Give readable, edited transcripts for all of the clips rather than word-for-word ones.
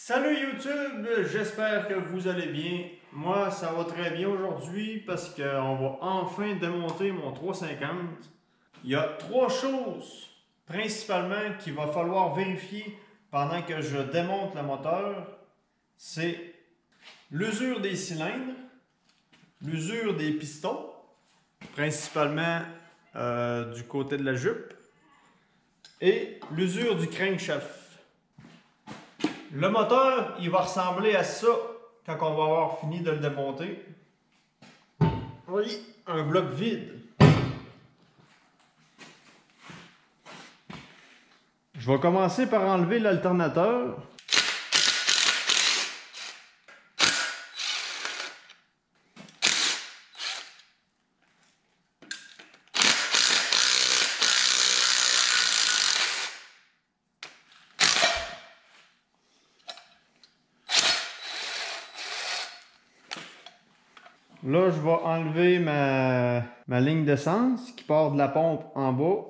Salut YouTube, j'espère que vous allez bien. Moi, ça va très bien aujourd'hui parce qu'on va enfin démonter mon 350. Il y a trois choses principalement qu'il va falloir vérifier pendant que je démonte le moteur. C'est l'usure des cylindres, l'usure des pistons, principalement du côté de la jupe, et l'usure du crankshaft. Le moteur, il va ressembler à ça quand on va avoir fini de le démonter. Oui, un bloc vide. Je vais commencer par enlever l'alternateur. Là, je vais enlever ma ligne d'essence qui part de la pompe en bas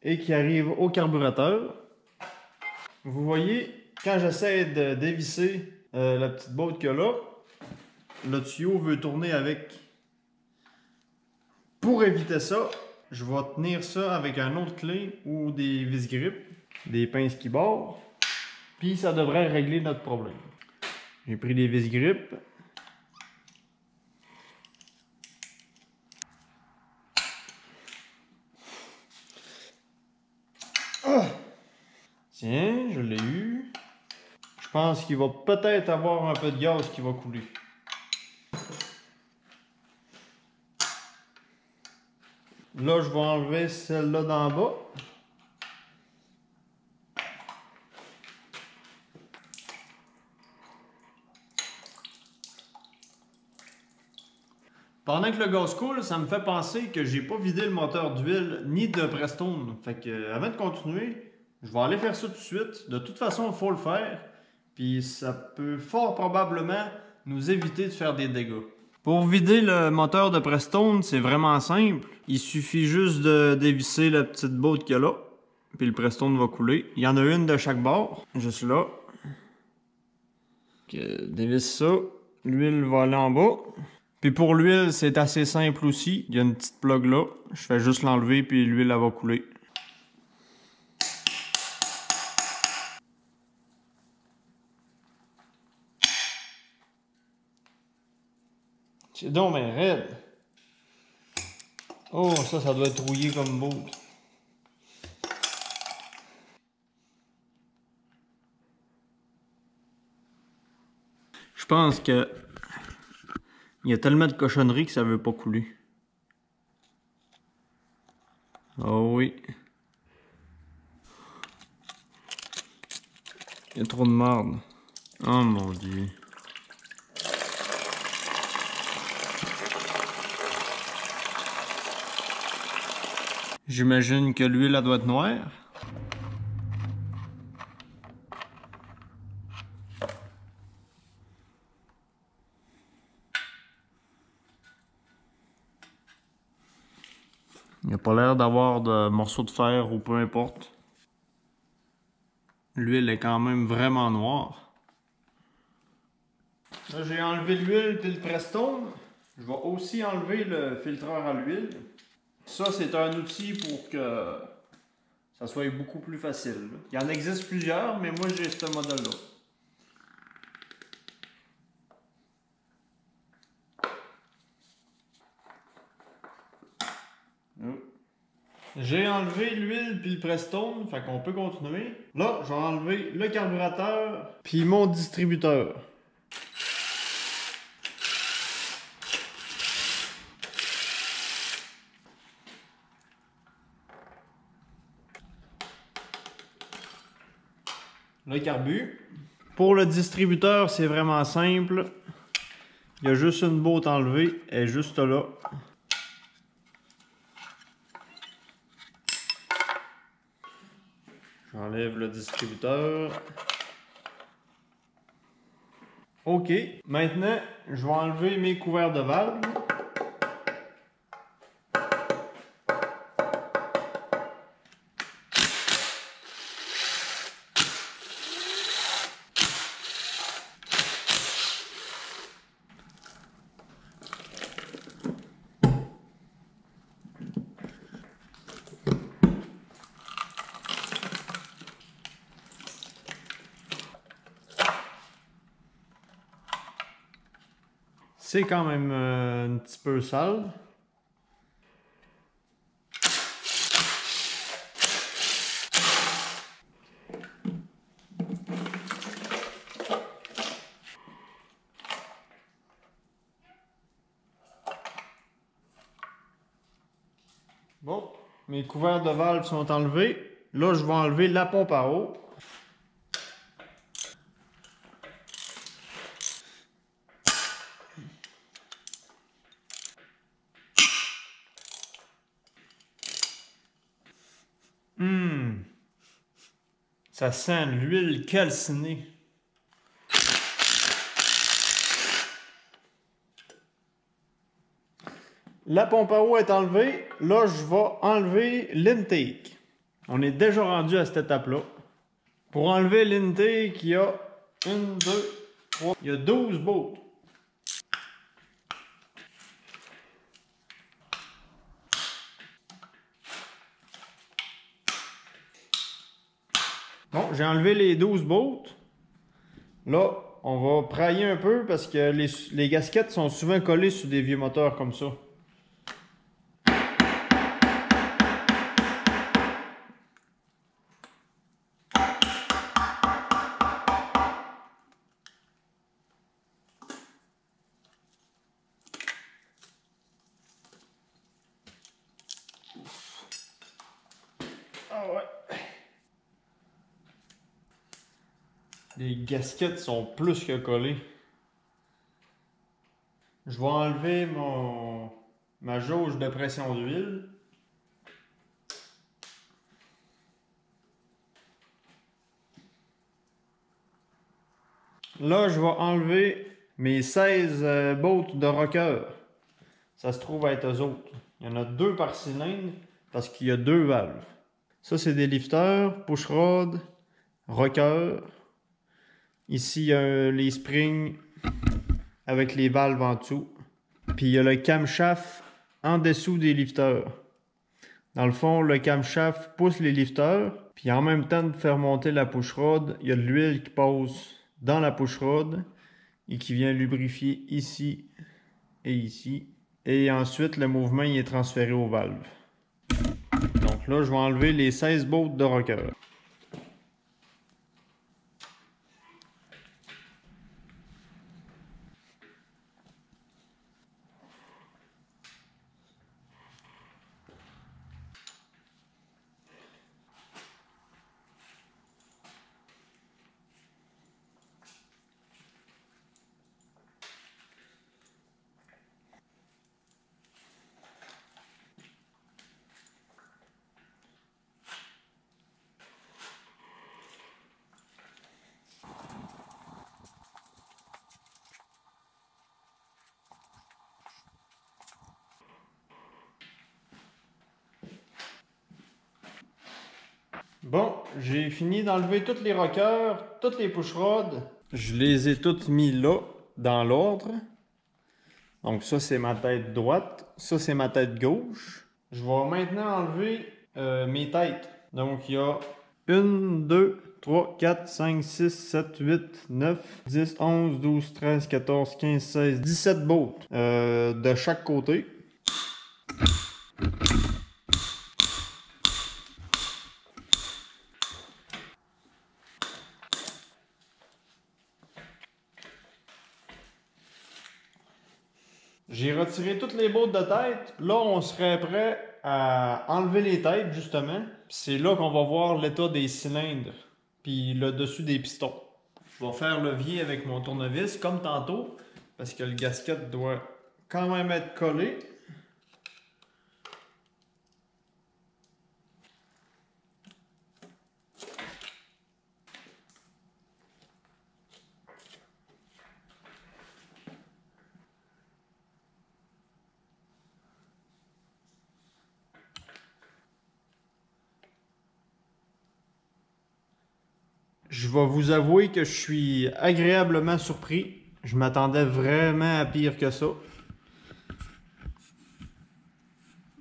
et qui arrive au carburateur. Vous voyez, quand j'essaie de dévisser la petite botte qu'il y a là, le tuyau veut tourner avec. Pour éviter ça, je vais tenir ça avec un autre clé ou des vis-grips, des pinces qui barrent, puis ça devrait régler notre problème. J'ai pris des vis-grips. Tiens, je l'ai eu. Je pense qu'il va peut-être avoir un peu de gaz qui va couler. Là, je vais enlever celle-là d'en bas. Pendant que le gaz coule, ça me fait penser que j'ai pas vidé le moteur d'huile ni de Prestone. Fait que, avant de continuer, je vais aller faire ça tout de suite. De toute façon, il faut le faire. Puis ça peut fort probablement nous éviter de faire des dégâts. Pour vider le moteur de Prestone, c'est vraiment simple. Il suffit juste de dévisser la petite botte qu'il y a là. Puis le Prestone va couler. Il y en a une de chaque bord, juste là. Dévisse ça. L'huile va aller en bas. Puis pour l'huile, c'est assez simple aussi. Il y a une petite plug là. Je fais juste l'enlever puis l'huile elle va couler. C'est donc mais raide. Oh, ça doit être rouillé comme beau. Je pense que il y a tellement de cochonneries que ça veut pas couler. Oh oui. Il y a trop de marde. Oh mon dieu. J'imagine que l'huile doit être noire. Il n'y a pas l'air d'avoir de morceaux de fer ou peu importe. L'huile est quand même vraiment noire. Là, j'ai enlevé l'huile et le Prestone. Je vais aussi enlever le filtreur à l'huile. Ça, c'est un outil pour que ça soit beaucoup plus facile. Il y en existe plusieurs, mais moi, j'ai ce modèle-là. J'ai enlevé l'huile puis le Prestone, fait qu'on peut continuer. Là, je vais enlever le carburateur puis mon distributeur. Le carbu. Pour le distributeur, c'est vraiment simple. Il y a juste une botte enlevée, elle est juste là. J'enlève le distributeur. OK. Maintenant, je vais enlever mes couverts de valve. C'est quand même un petit peu sale. Bon, mes couverts de valve sont enlevés. Là, je vais enlever la pompe à eau. Ça sent l'huile calcinée. La pompe à eau est enlevée. Là, je vais enlever l'intake. On est déjà rendu à cette étape-là. Pour enlever l'intake, il y a 1, 2, 3, il y a 12 bolts. Bon, j'ai enlevé les 12 bolts. Là, on va prailler un peu parce que les gasquettes sont souvent collées sur des vieux moteurs comme ça. Ah ouais. Les gasquettes sont plus que collées. Je vais enlever ma jauge de pression d'huile. Là, je vais enlever mes 16 bolts de rocker. Ça se trouve être eux autres. Il y en a 2 par cylindre parce qu'il y a 2 valves. Ça, c'est des lifters, push-rod, rocker. Ici, il y a les springs avec les valves en dessous. Puis, il y a le camshaft en dessous des lifters. Dans le fond, le camshaft pousse les lifters. Puis, en même temps de faire monter la push-rod, il y a de l'huile qui passe dans la push-rod et qui vient lubrifier ici et ici. Et ensuite, le mouvement il est transféré aux valves. Donc là, je vais enlever les 16 bolts de rocker. Bon, j'ai fini d'enlever tous les rockers, toutes les push-rods. Je les ai toutes mis là, dans l'ordre. Donc ça, c'est ma tête droite. Ça, c'est ma tête gauche. Je vais maintenant enlever mes têtes. Donc, il y a 1, 2, 3, 4, 5, 6, 7, 8, 9, 10, 11, 12, 13, 14, 15, 16, 17 bolts de chaque côté. J'ai retiré toutes les bolts de tête. Là, on serait prêt à enlever les têtes, justement. C'est là qu'on va voir l'état des cylindres, puis le dessus des pistons. Je vais faire levier avec mon tournevis, comme tantôt, parce que le gasket doit quand même être collé. Je vais vous avouer que je suis agréablement surpris. Je m'attendais vraiment à pire que ça.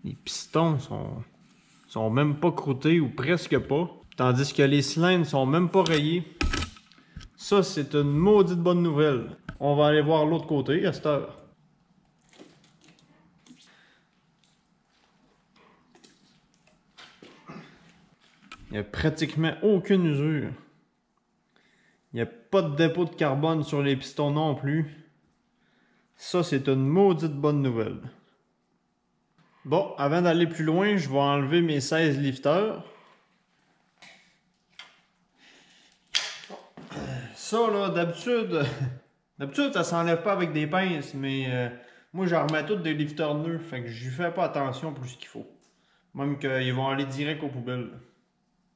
Les pistons sont même pas croûtés ou presque pas. Tandis que les cylindres sont même pas rayés. Ça, c'est une maudite bonne nouvelle. On va aller voir l'autre côté à cette heure. Il n'y a pratiquement aucune usure. Il n'y a pas de dépôt de carbone sur les pistons non plus. Ça, c'est une maudite bonne nouvelle. Bon, avant d'aller plus loin, je vais enlever mes 16 lifteurs. Ça, là, d'habitude, ça s'enlève pas avec des pinces, mais moi, j'en remets tous des lifteurs neufs, fait que j'y fais pas attention plus qu'il faut. Même qu'ils vont aller direct aux poubelles.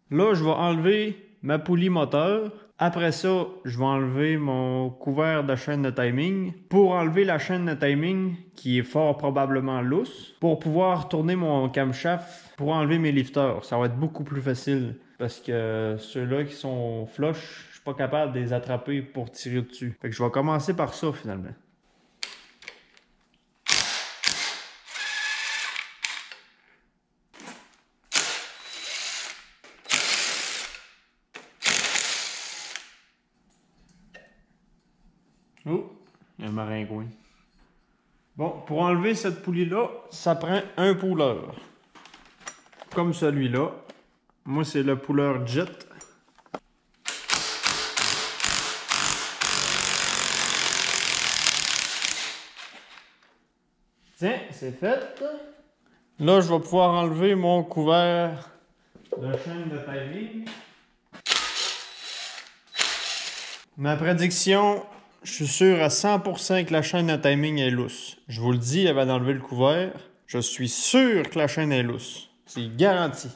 Là, je vais enlever ma poulie moteur. Après ça, je vais enlever mon couvert de chaîne de timing. Pour enlever la chaîne de timing, qui est fort probablement lousse, pour pouvoir tourner mon camshaft, pour enlever mes lifteurs, ça va être beaucoup plus facile. Parce que ceux-là qui sont flush, je suis pas capable de les attraper pour tirer dessus. Fait que je vais commencer par ça finalement. Oh, il y a un maringouin. Bon, pour enlever cette poulie-là, ça prend un pouleur. Comme celui-là. Moi, c'est le pouleur Jet. Tiens, c'est fait. Là, je vais pouvoir enlever mon couvert de chaîne de timing. Ma prédiction, je suis sûr à 100% que la chaîne de timing est lousse. Je vous le dis avant d'enlever le couvert, je suis sûr que la chaîne est lousse. C'est garanti.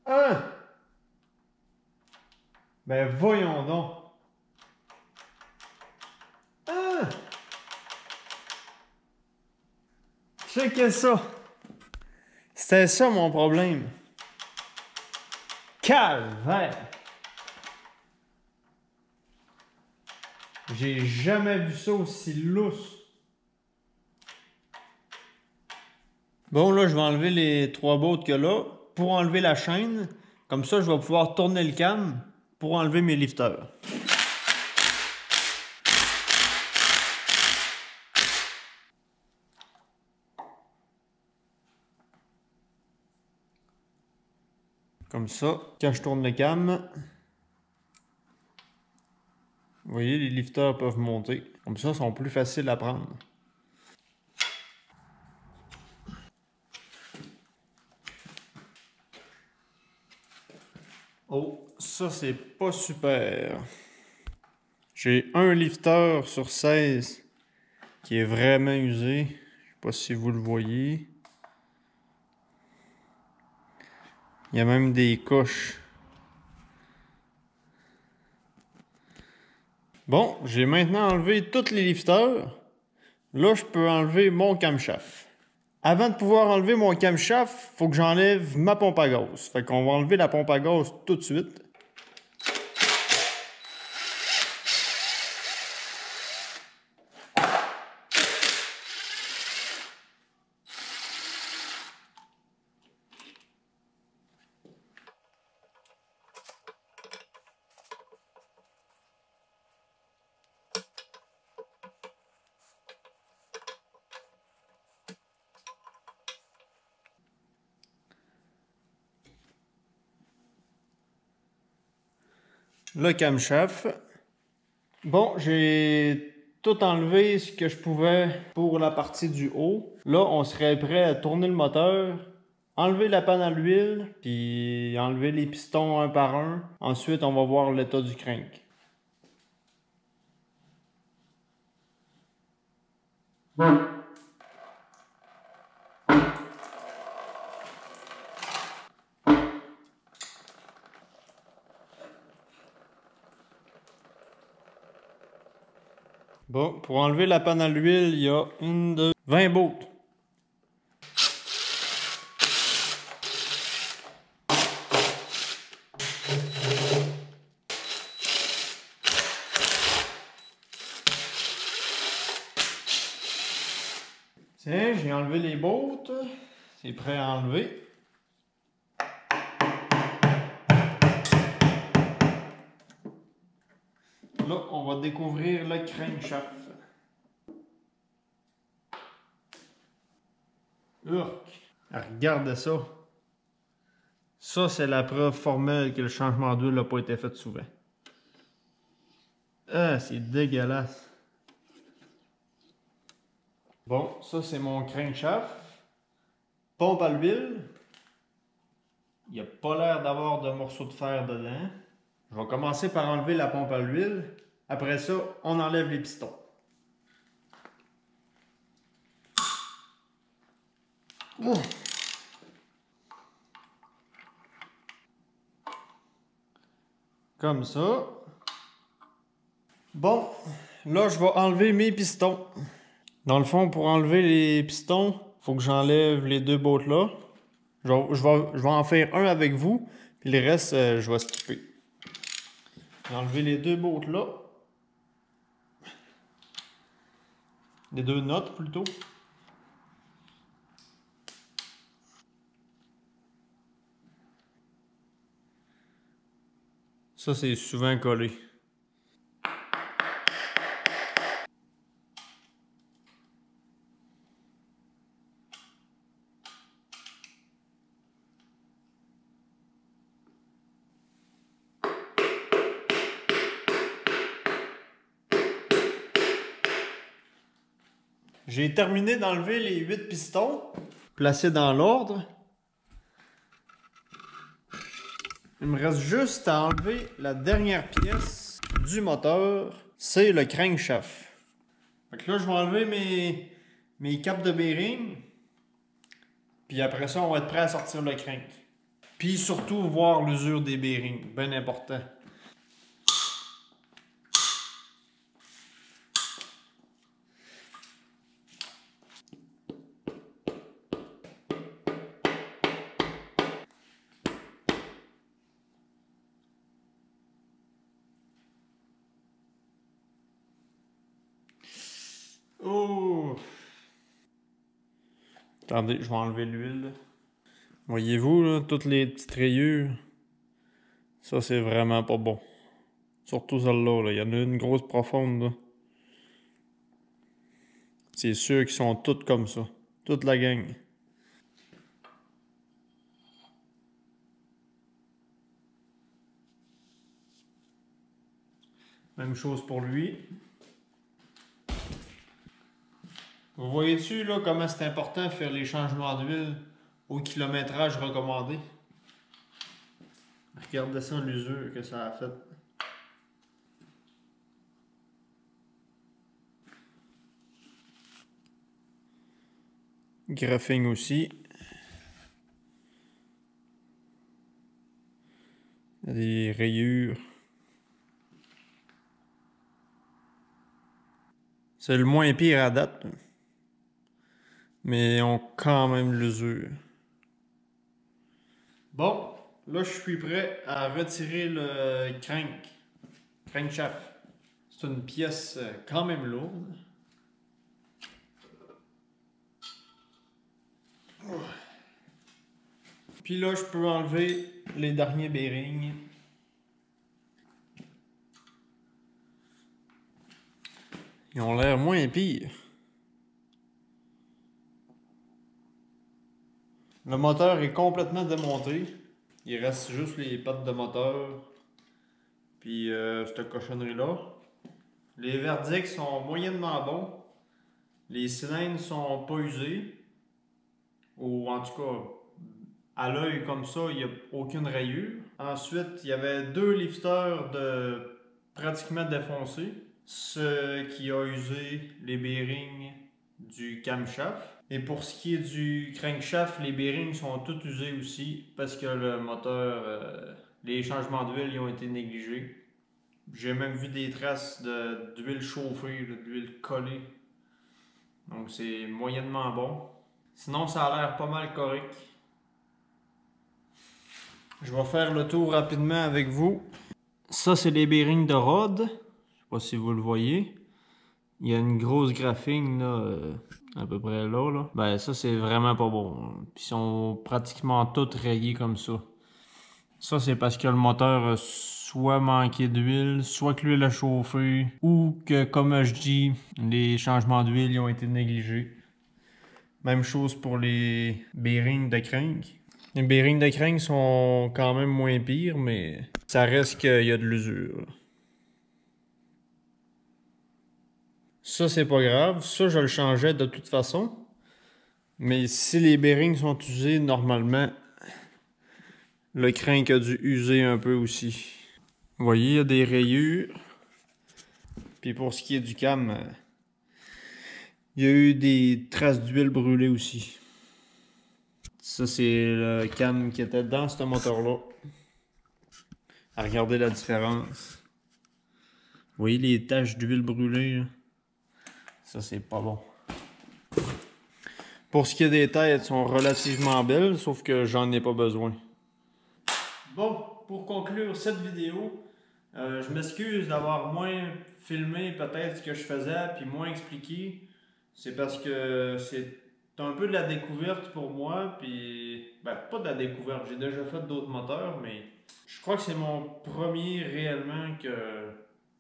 Ah! Ben voyons donc. Ah! Checkez ça. C'était ça mon problème. Calvaire. J'ai jamais vu ça aussi lousse. Bon, là, je vais enlever les 3 bottes que là. Pour enlever la chaîne, comme ça, je vais pouvoir tourner le cam pour enlever mes lifteurs. Comme ça, quand je tourne le cam, vous voyez, les lifteurs peuvent monter. Comme ça, ils sont plus faciles à prendre. Oh, ça, c'est pas super. J'ai un lifter sur 16 qui est vraiment usé. Je sais pas si vous le voyez. Il y a même des coches. Bon, j'ai maintenant enlevé tous les lifteurs. Là, je peux enlever mon camshaft. Avant de pouvoir enlever mon camshaft, il faut que j'enlève ma pompe à gaz. Fait qu'on va enlever la pompe à gaz tout de suite. Le camshaft. Bon, j'ai tout enlevé ce que je pouvais pour la partie du haut. Là, on serait prêt à tourner le moteur, enlever la panne à l'huile, puis enlever les pistons un par un. Ensuite, on va voir l'état du crank. Bon, pour enlever la panne à l'huile, il y a 20 bottes. Tiens, j'ai enlevé les bottes. C'est prêt à enlever. Là, on va découvrir le crankshaft. Urk! Regardez ça. Ça, c'est la preuve formelle que le changement d'huile n'a pas été fait souvent. Ah, c'est dégueulasse. Bon, ça, c'est mon crankshaft. Pompe à l'huile. Il n'y a pas l'air d'avoir de morceaux de fer dedans. Je vais commencer par enlever la pompe à l'huile. Après ça, on enlève les pistons. Comme ça. Bon, là, je vais enlever mes pistons. Dans le fond, pour enlever les pistons, il faut que j'enlève les deux bottes là. Je vais en faire un avec vous, puis le reste, je vais skipper. J'ai enlevé les deux bottes là. Les deux notes plutôt. Ça, c'est souvent collé. J'ai terminé d'enlever les 8 pistons, placés dans l'ordre. Il me reste juste à enlever la dernière pièce du moteur, c'est le crankshaft. Fait que là, je vais enlever mes capes de bearing. Puis après ça, on va être prêt à sortir le crank. Puis surtout, voir l'usure des bearings, bien important. Oh! Attendez, je vais enlever l'huile. Voyez-vous, là, toutes les petites rayures? Ça, c'est vraiment pas bon. Surtout celle-là, là. Il y en a une grosse profonde, là. C'est sûr qu'ils sont toutes comme ça. Toute la gang. Même chose pour lui. Vous voyez-tu là comment c'est important de faire les changements d'huile au kilométrage recommandé? Regardez ça l'usure que ça a fait. Graphing aussi. Il y a des rayures. C'est le moins pire à date. Mais on quand même l'usure. Bon, là je suis prêt à retirer le crankshaft. C'est une pièce quand même lourde. Puis là je peux enlever les derniers bearings. Ils ont l'air moins pires. Le moteur est complètement démonté. Il reste juste les pattes de moteur. Puis cette cochonnerie-là. Les verdicts sont moyennement bons. Les cylindres sont pas usés. Ou en tout cas, à l'œil comme ça, il n'y a aucune rayure. Ensuite, il y avait deux lifters pratiquement défoncés. Ce qui a usé les bearings du camshaft. Et pour ce qui est du crankshaft, les bearings sont tous usés aussi parce que le moteur, les changements d'huile ont été négligés. J'ai même vu des traces d'huile chauffée, d'huile collée. Donc c'est moyennement bon. Sinon ça a l'air pas mal correct. Je vais faire le tour rapidement avec vous. Ça c'est les bearings de Rod. Je sais pas si vous le voyez. Il y a une grosse graphing là. À peu près là. Ben ça c'est vraiment pas bon. Puis ils sont pratiquement tous rayés comme ça. Ça c'est parce que le moteur a soit manqué d'huile, soit que l'huile a chauffé, ou que comme je dis, les changements d'huile ont été négligés. Même chose pour les bearings de crank. Les bearings de crank sont quand même moins pires, mais ça reste qu'il y a de l'usure. Ça, c'est pas grave. Ça, je le changeais de toute façon. Mais si les bearings sont usés, normalement, le crank a dû user un peu aussi. Vous voyez, il y a des rayures. Puis pour ce qui est du cam, il y a eu des traces d'huile brûlée aussi. Ça, c'est le cam qui était dans ce moteur-là. À regarder la différence. Vous voyez les taches d'huile brûlée, là? Ça, c'est pas bon. Pour ce qui est des têtes, elles sont relativement belles, sauf que j'en ai pas besoin. Bon, pour conclure cette vidéo, je m'excuse d'avoir moins filmé peut-être ce que je faisais, puis moins expliqué. C'est parce que c'est un peu de la découverte pour moi, puis... Ben, pas de la découverte, j'ai déjà fait d'autres moteurs, mais je crois que c'est mon premier réellement que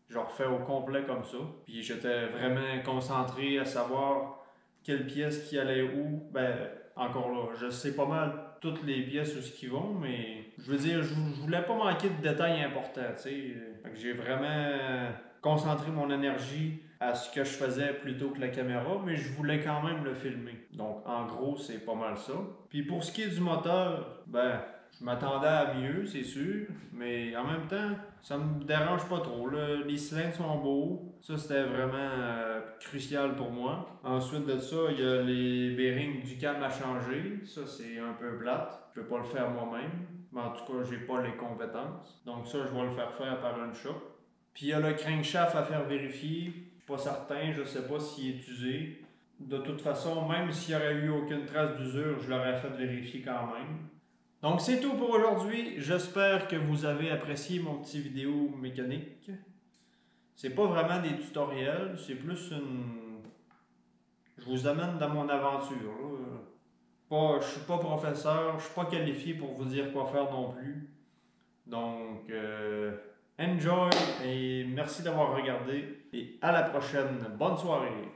je refais au complet comme ça. Puis j'étais vraiment concentré à savoir quelle pièce qui allait où. Ben, encore là, je sais pas mal toutes les pièces où ce qui vont, mais je veux dire, je voulais pas manquer de détails importants, tu sais. Fait que j'ai vraiment concentré mon énergie à ce que je faisais plutôt que la caméra, mais je voulais quand même le filmer. Donc, en gros, c'est pas mal ça. Puis pour ce qui est du moteur, ben, je m'attendais à mieux, c'est sûr, mais en même temps, ça me dérange pas trop. Là. Les cylindres sont beaux, ça c'était vraiment crucial pour moi. Ensuite de ça, il y a les bearings du cam à changer, ça c'est un peu plate. Je peux pas le faire moi-même, mais en tout cas, j'ai pas les compétences. Donc ça, je vais le faire faire par une shop. Puis il y a le crankshaft à faire vérifier. Je suis pas certain, je sais pas s'il est usé. De toute façon, même s'il n'y aurait eu aucune trace d'usure, je l'aurais fait vérifier quand même. Donc c'est tout pour aujourd'hui. J'espère que vous avez apprécié mon petit vidéo mécanique. C'est pas vraiment des tutoriels, c'est plus une... Je vous amène dans mon aventure. Je suis pas professeur, je suis pas qualifié pour vous dire quoi faire non plus. Donc, enjoy et merci d'avoir regardé et à la prochaine. Bonne soirée.